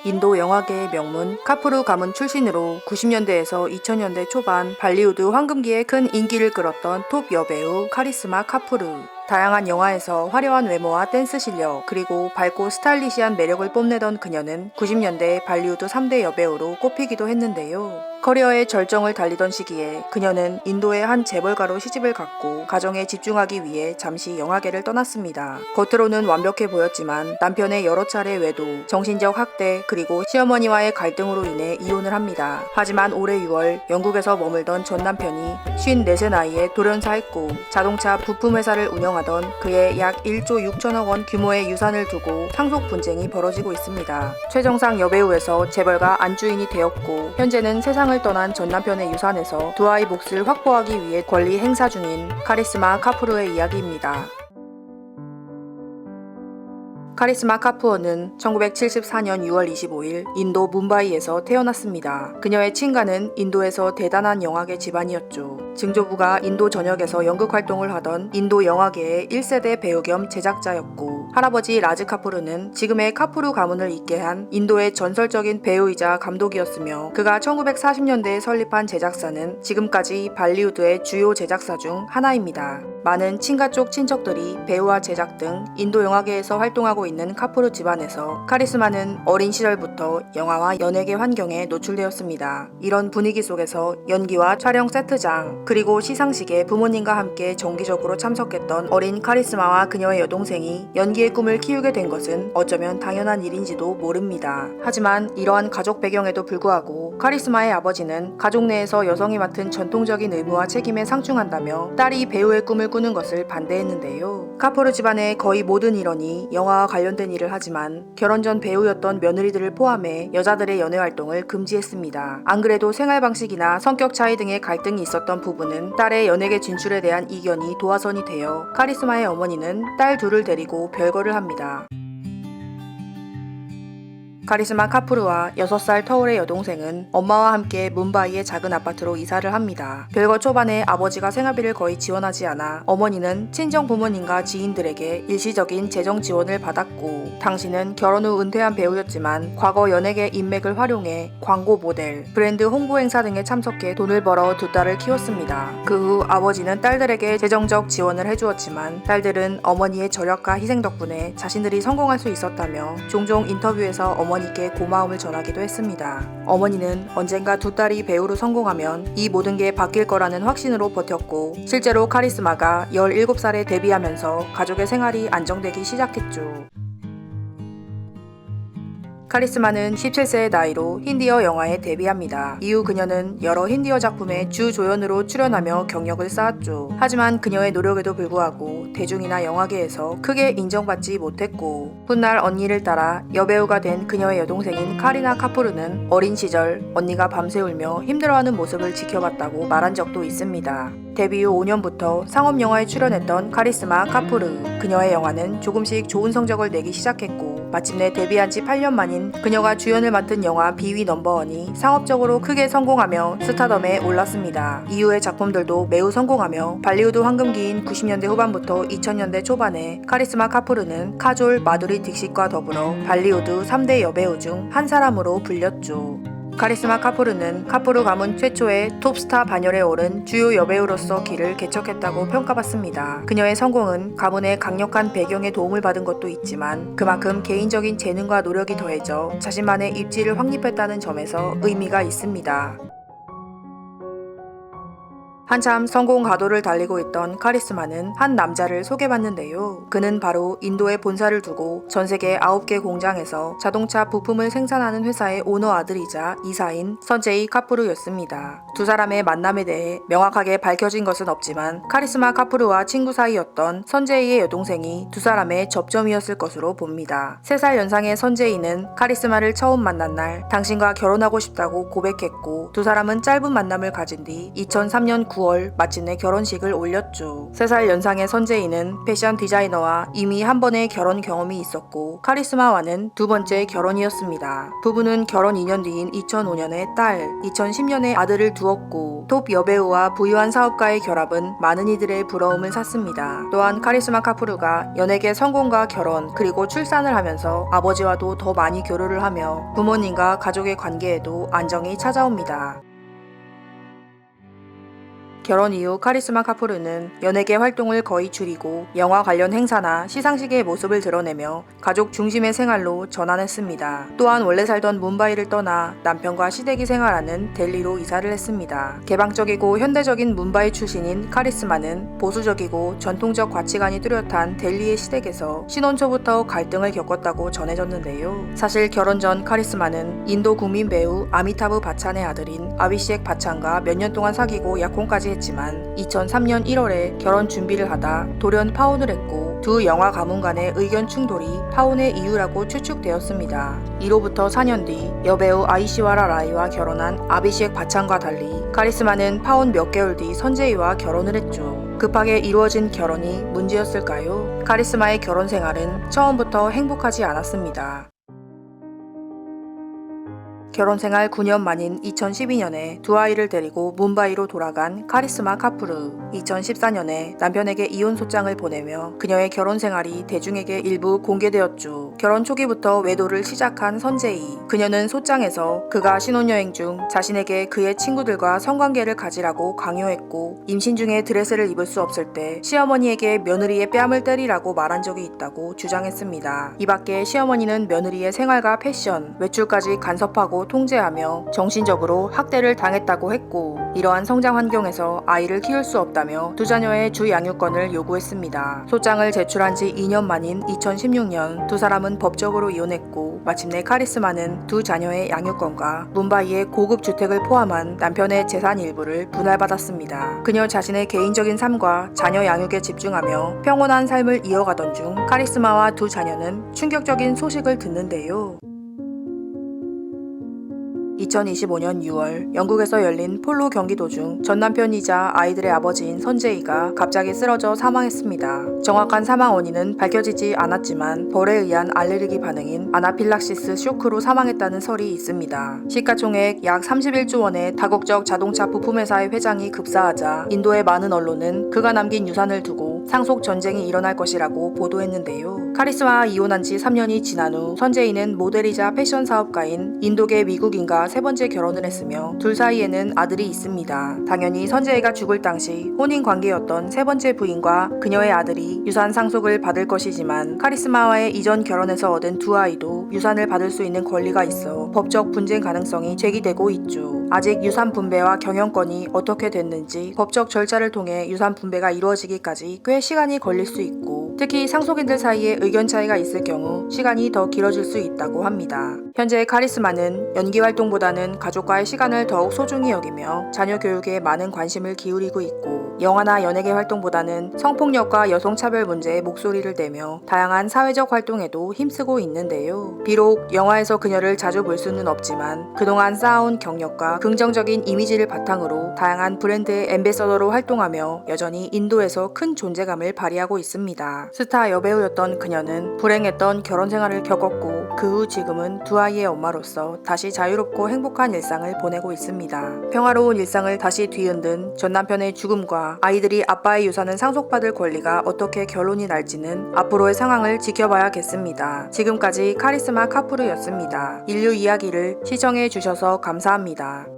인도 영화계의 명문 카푸르 가문 출신으로 90년대에서 2000년대 초반 발리우드 황금기에 큰 인기를 끌었던 톱 여배우 카리스마 카푸르. 다양한 영화에서 화려한 외모와 댄스 실력, 그리고 밝고 스타일리시한 매력을 뽐내던 그녀는 90년대 발리우드 3대 여배우로 꼽히기도 했는데요. 커리어의 절정을 달리던 시기에 그녀는 인도의 한 재벌가로 시집을 갔고 가정에 집중하기 위해 잠시 영화계를 떠났습니다. 겉으로는 완벽해 보였지만 남편의 여러 차례 외도, 정신적 학대, 그리고 시어머니와의 갈등으로 인해 이혼을 합니다. 하지만 올해 6월 영국에서 머물던 전 남편이 54세 나이에 돌연사했고 자동차 부품 회사를 운영하던 그의 약 1조 6천억 원 규모의 유산을 두고 상속 분쟁이 벌어지고 있습니다. 최정상 여배우에서 재벌가 안주인이 되었고 현재는 세상을 떠난 전 남편의 유산에서 두 아이 몫을 확보하기 위해 권리 행사 중인 카리스마 카푸르의 이야기입니다. 카리스마 카푸어는 1974년 6월 25일 인도 뭄바이에서 태어났습니다. 그녀의 친가는 인도에서 대단한 영화계 집안이었죠. 증조부가 인도 전역에서 연극 활동을 하던 인도 영화계의 1세대 배우 겸 제작자였고, 할아버지 라즈 카푸르는 지금의 카푸르 가문을 잇게 한 인도의 전설적인 배우이자 감독이었으며, 그가 1940년대에 설립한 제작사는 지금까지 발리우드의 주요 제작사 중 하나입니다. 많은 친가 쪽 친척들이 배우와 제작 등 인도 영화계에서 활동하고 있는 카푸르 집안에서 카리스마는 어린 시절부터 영화와 연예계 환경에 노출되었습니다. 이런 분위기 속에서 연기와 촬영 세트장, 그리고 시상식에 부모님과 함께 정기적으로 참석했던 어린 카리스마와 그녀의 여동생이 연기의 꿈을 키우게 된 것은 어쩌면 당연한 일인지도 모릅니다. 하지만 이러한 가족 배경에도 불구하고 카리스마의 아버지는 가족 내에서 여성이 맡은 전통적인 의무와 책임에 상충한다며 딸이 배우의 꿈을 꾸는 것을 반대했는데요. 카푸르 집안의 거의 모든 일원이 영화와 관련된 일을 하지만 결혼 전 배우였던 며느리들을 포함해 여자들의 연애 활동을 금지했습니다. 안 그래도 생활 방식이나 성격 차이 등의 갈등이 있었던 부부는 딸의 연예계 진출에 대한 이견이 도화선이 되어 카리스마의 어머니는 딸 둘을 데리고 별거를 합니다. 카리스마 카푸르와 6살 터울의 여동생은 엄마와 함께 뭄바이의 작은 아파트로 이사를 합니다. 별거 초반에 아버지가 생활비를 거의 지원하지 않아 어머니는 친정 부모님과 지인들에게 일시적인 재정 지원을 받았고, 당신은 결혼 후 은퇴한 배우였지만 과거 연예계 인맥을 활용해 광고 모델, 브랜드 홍보 행사 등에 참석해 돈을 벌어 두 딸을 키웠습니다. 그 후 아버지는 딸들에게 재정적 지원을 해주었지만 딸들은 어머니의 절약과 희생 덕분에 자신들이 성공할 수 있었다며 종종 인터뷰에서 어머니께 고마움을 전하기도 했습니다. 어머니는 언젠가 두 딸이 배우로 성공하면 이 모든 게 바뀔 거라는 확신으로 버텼고, 실제로 카리스마가 17살에 데뷔하면서 가족의 생활이 안정되기 시작했죠. 카리스마는 17세의 나이로 힌디어 영화에 데뷔합니다. 이후 그녀는 여러 힌디어 작품의 주 조연으로 출연하며 경력을 쌓았죠. 하지만 그녀의 노력에도 불구하고 대중이나 영화계에서 크게 인정받지 못했고, 훗날 언니를 따라 여배우가 된 그녀의 여동생인 카리나 카푸르는 어린 시절 언니가 밤새 울며 힘들어하는 모습을 지켜봤다고 말한 적도 있습니다. 데뷔 후 5년부터 상업영화에 출연했던 카리스마 카푸르. 그녀의 영화는 조금씩 좋은 성적을 내기 시작했고, 마침내 데뷔한 지 8년 만인 그녀가 주연을 맡은 영화 비위 넘버원이 상업적으로 크게 성공하며 스타덤에 올랐습니다. 이후의 작품들도 매우 성공하며 발리우드 황금기인 90년대 후반부터 2000년대 초반에 카리스마 카푸르는 카졸, 마두리 딕싯과 더불어 발리우드 3대 여배우 중 한 사람으로 불렸죠. 카리스마 카푸르는 카푸르 가문 최초의 톱스타 반열에 오른 주요 여배우로서 길을 개척했다고 평가받습니다. 그녀의 성공은 가문의 강력한 배경에 도움을 받은 것도 있지만 그만큼 개인적인 재능과 노력이 더해져 자신만의 입지를 확립했다는 점에서 의미가 있습니다. 한참 성공 가도를 달리고 있던 카리스마는 한 남자를 소개받는데요. 그는 바로 인도에 본사를 두고 전 세계 9개 공장에서 자동차 부품을 생산하는 회사의 오너 아들이자 이사인 선제이 카푸르였습니다. 두 사람의 만남에 대해 명확하게 밝혀진 것은 없지만 카리스마 카푸르와 친구 사이였던 선제이의 여동생이 두 사람의 접점이었을 것으로 봅니다. 3살 연상의 선제이는 카리스마를 처음 만난 날 당신과 결혼하고 싶다고 고백했고, 두 사람은 짧은 만남을 가진 뒤 2003년 9월 마침내 결혼식을 올렸죠. 3살 연상의 선재인은 패션 디자이너와 이미 한 번의 결혼 경험이 있었고 카리스마와는 두 번째 결혼이었습니다. 부부는 결혼 2년 뒤인 2005년에 딸, 2010년에 아들을 두었고 톱 여배우와 부유한 사업가의 결합은 많은 이들의 부러움을 샀습니다. 또한 카리스마 카푸르가 연예계 성공과 결혼 그리고 출산을 하면서 아버지와도 더 많이 교류를 하며 부모님과 가족의 관계에도 안정이 찾아옵니다. 결혼 이후 카리스마 카푸르는 연예계 활동을 거의 줄이고 영화 관련 행사나 시상식의 모습을 드러내며 가족 중심의 생활로 전환했습니다. 또한 원래 살던 뭄바이를 떠나 남편과 시댁이 생활하는 델리로 이사를 했습니다. 개방적이고 현대적인 뭄바이 출신인 카리스마는 보수적이고 전통적 가치관이 뚜렷한 델리의 시댁에서 신혼 초부터 갈등을 겪었다고 전해졌는데요. 사실 결혼 전 카리스마는 인도 국민 배우 아미타브 바찬의 아들인 아비시액 바찬과 몇 년 동안 사귀고 약혼까지 했지만 2003년 1월에 결혼 준비를 하다 돌연 파혼을 했고 두 영화 가문 간의 의견 충돌이 파혼의 이유라고 추측되었습니다. 이로부터 4년 뒤 여배우 아이시와라 라이와 결혼한 아비시액 바찬과 달리 카리스마는 파혼 몇 개월 뒤 선재이와 결혼을 했죠. 급하게 이루어진 결혼이 문제였을까요? 카리스마의 결혼 생활은 처음부터 행복하지 않았습니다. 결혼 생활 9년 만인 2012년에 두 아이를 데리고 뭄바이로 돌아간 카리스마 카푸르. 2014년에 남편에게 이혼 소장을 보내며 그녀의 결혼 생활이 대중에게 일부 공개되었죠. 결혼 초기부터 외도를 시작한 선재이. 그녀는 소장에서 그가 신혼여행 중 자신에게 그의 친구들과 성관계를 가지라고 강요했고 임신 중에 드레스를 입을 수 없을 때 시어머니에게 며느리의 뺨을 때리라고 말한 적이 있다고 주장했습니다. 이 밖에 시어머니는 며느리의 생활과 패션, 외출까지 간섭하고 통제하며 정신적으로 학대를 당했다고 했고 이러한 성장 환경에서 아이를 키울 수 없다며 두 자녀의 주 양육권을 요구했습니다. 소장을 제출한 지 2년 만인 2016년 두 사람은 법적으로 이혼했고 마침내 카리스마는 두 자녀의 양육권과 뭄바이의 고급 주택을 포함한 남편의 재산 일부를 분할받았습니다. 그녀 자신의 개인적인 삶과 자녀 양육에 집중하며 평온한 삶을 이어가던 중 카리스마와 두 자녀는 충격적인 소식을 듣는데요. 2025년 6월 영국에서 열린 폴로 경기 도중 전 남편이자 아이들의 아버지인 선재이가 갑자기 쓰러져 사망했습니다. 정확한 사망 원인은 밝혀지지 않았지만 벌에 의한 알레르기 반응인 아나필락시스 쇼크로 사망했다는 설이 있습니다. 시가총액 약 31조 원의 다국적 자동차 부품회사의 회장이 급사하자 인도의 많은 언론은 그가 남긴 유산을 두고 상속 전쟁이 일어날 것이라고 보도했는데요. 카리스마와 이혼한 지 3년이 지난 후 선재이는 모델이자 패션 사업가인 인도계 미국인과 세 번째 결혼을 했으며 둘 사이에는 아들이 있습니다. 당연히 선재이가 죽을 당시 혼인 관계였던 세 번째 부인과 그녀의 아들이 유산 상속을 받을 것이지만 카리스마와의 이전 결혼에서 얻은 두 아이도 유산을 받을 수 있는 권리가 있어 법적 분쟁 가능성이 제기되고 있죠. 아직 유산 분배와 경영권이 어떻게 됐는지 법적 절차를 통해 유산 분배가 이루어지기까지 꽤 시간이 걸릴 수 있고 특히 상속인들 사이에 의견 차이가 있을 경우 시간이 더 길어질 수 있다고 합니다. 현재 카리스마는 연기 활동보다는 가족과의 시간을 더욱 소중히 여기며 자녀 교육에 많은 관심을 기울이고 있고 영화나 연예계 활동보다는 성폭력과 여성차별 문제에 목소리를 내며 다양한 사회적 활동에도 힘쓰고 있는데요. 비록 영화에서 그녀를 자주 볼 수는 없지만 그동안 쌓아온 경력과 긍정적인 이미지를 바탕으로 다양한 브랜드의 앰베서더로 활동하며 여전히 인도에서 큰 존재감을 발휘하고 있습니다. 스타 여배우였던 그녀는 불행했던 결혼 생활을 겪었고 그 후 지금은 두 아이의 엄마로서 다시 자유롭고 행복한 일상을 보내고 있습니다. 평화로운 일상을 다시 뒤흔든 전 남편의 죽음과 아이들이 아빠의 유산을 상속받을 권리가 어떻게 결론이 날지는 앞으로의 상황을 지켜봐야겠습니다. 지금까지 카리스마 카푸르였습니다. 인류 이야기를 시청해 주셔서 감사합니다.